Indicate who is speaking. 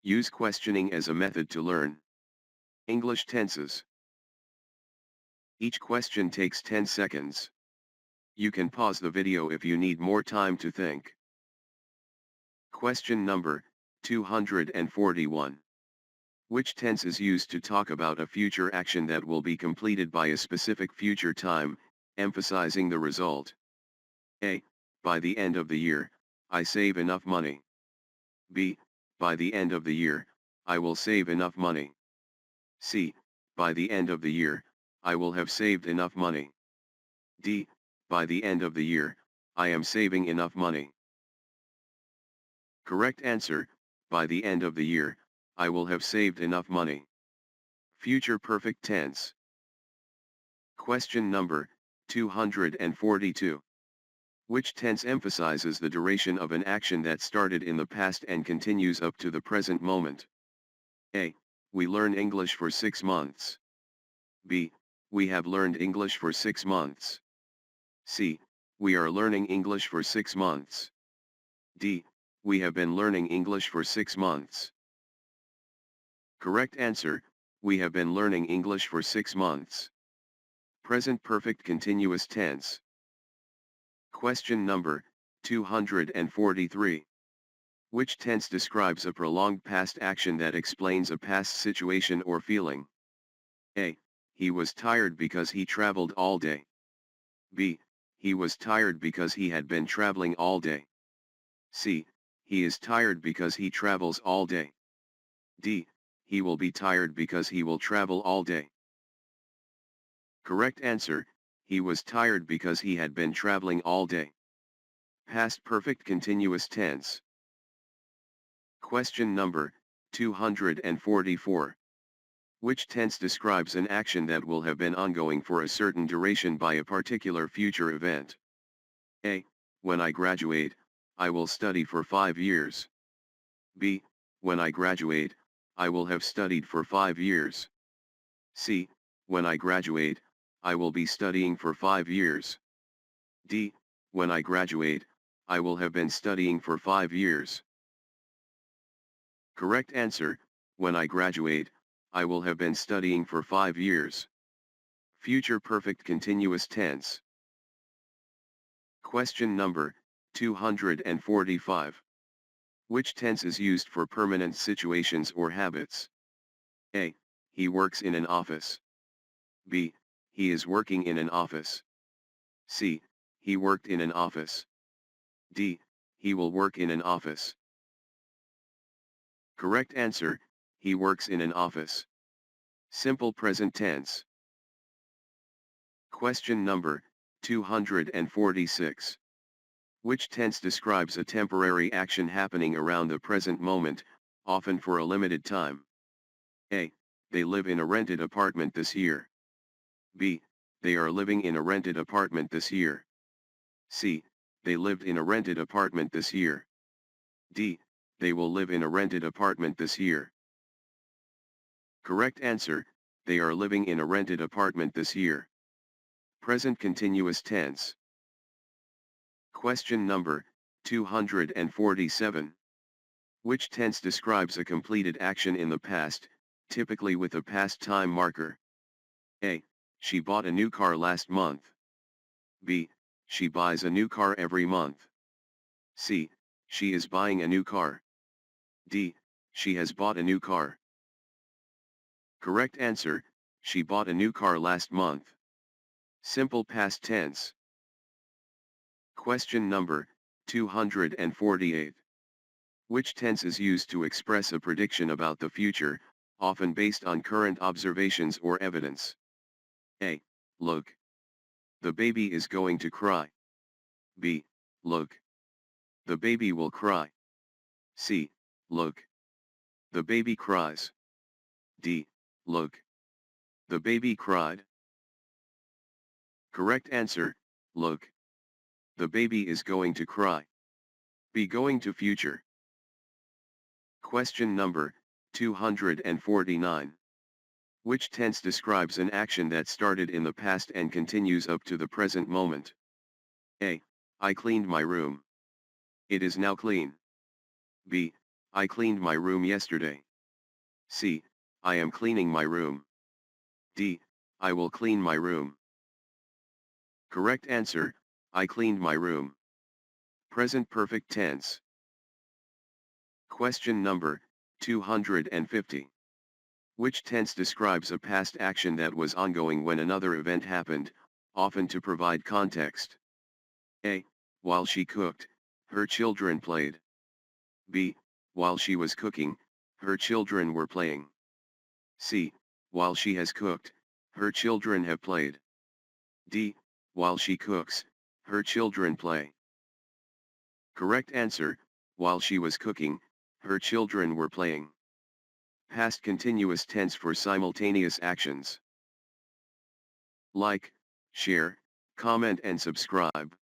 Speaker 1: Use questioning as a method to learn English tenses. Each question takes 10 seconds. You can pause the video if you need more time to think. Question number 241. Which tense is used to talk about a future action that will be completed by a specific future time, emphasizing the result? A. By the end of the year, I save enough money. B. By the end of the year, I will save enough money. C. By the end of the year, I will have saved enough money. D. By the end of the year, I am saving enough money. Correct answer, by the end of the year, I will have saved enough money. Future perfect tense. Question number 242. Which tense emphasizes the duration of an action that started in the past and continues up to the present moment? A. We learn English for 6 months. B. We have learned English for 6 months. C. We are learning English for 6 months. D. We have been learning English for 6 months. Correct answer, we have been learning English for 6 months. Present perfect continuous tense. Question number 243. Which tense describes a prolonged past action that explains a past situation or feeling? A. He was tired because he traveled all day. B. He was tired because he had been traveling all day. C. He is tired because he travels all day. D. He will be tired because he will travel all day. Correct answer, he was tired because he had been traveling all day. Past perfect continuous tense. Question number 244. Which tense describes an action that will have been ongoing for a certain duration by a particular future event? A. When I graduate, I will study for 5 years. B. When I graduate, I will have studied for 5 years. C. When I graduate, I will be studying for 5 years. D. When I graduate, I will have been studying for 5 years. Correct answer, when I graduate, I will have been studying for 5 years. Future perfect continuous tense. Question number 245. Which tense is used for permanent situations or habits? A. He works in an office. B. He is working in an office. C. He worked in an office. D. He will work in an office. Correct answer, he works in an office. Simple present tense. Question number 246. Which tense describes a temporary action happening around the present moment, often for a limited time? A. They live in a rented apartment this year. B. They are living in a rented apartment this year. C. They lived in a rented apartment this year. D. They will live in a rented apartment this year. Correct answer, they are living in a rented apartment this year. Present continuous tense. Question number 247. Which tense describes a completed action in the past, typically with a past time marker? A. She bought a new car last month. B. She buys a new car every month. C. She is buying a new car. D. She has bought a new car. Correct answer, she bought a new car last month. Simple past tense. Question number 248. Which tense is used to express a prediction about the future, often based on current observations or evidence? A. Look. The baby is going to cry. B. Look. The baby will cry. C. Look. The baby cries. D. Look. The baby cried. Correct answer, look. The baby is going to cry. Be going to future. Question number 249. Which tense describes an action that started in the past and continues up to the present moment? A. I cleaned my room. It is now clean. B. I cleaned my room yesterday. C. I am cleaning my room. D. I will clean my room. Correct answer, I cleaned my room. Present perfect tense. Question number 250. Which tense describes a past action that was ongoing when another event happened, often to provide context? A. While she cooked, her children played. B. While she was cooking, her children were playing. C. While she has cooked, her children have played. D. While she cooks, her children play. Correct answer, while she was cooking, her children were playing. Past continuous tense for simultaneous actions. Like, share, comment and subscribe.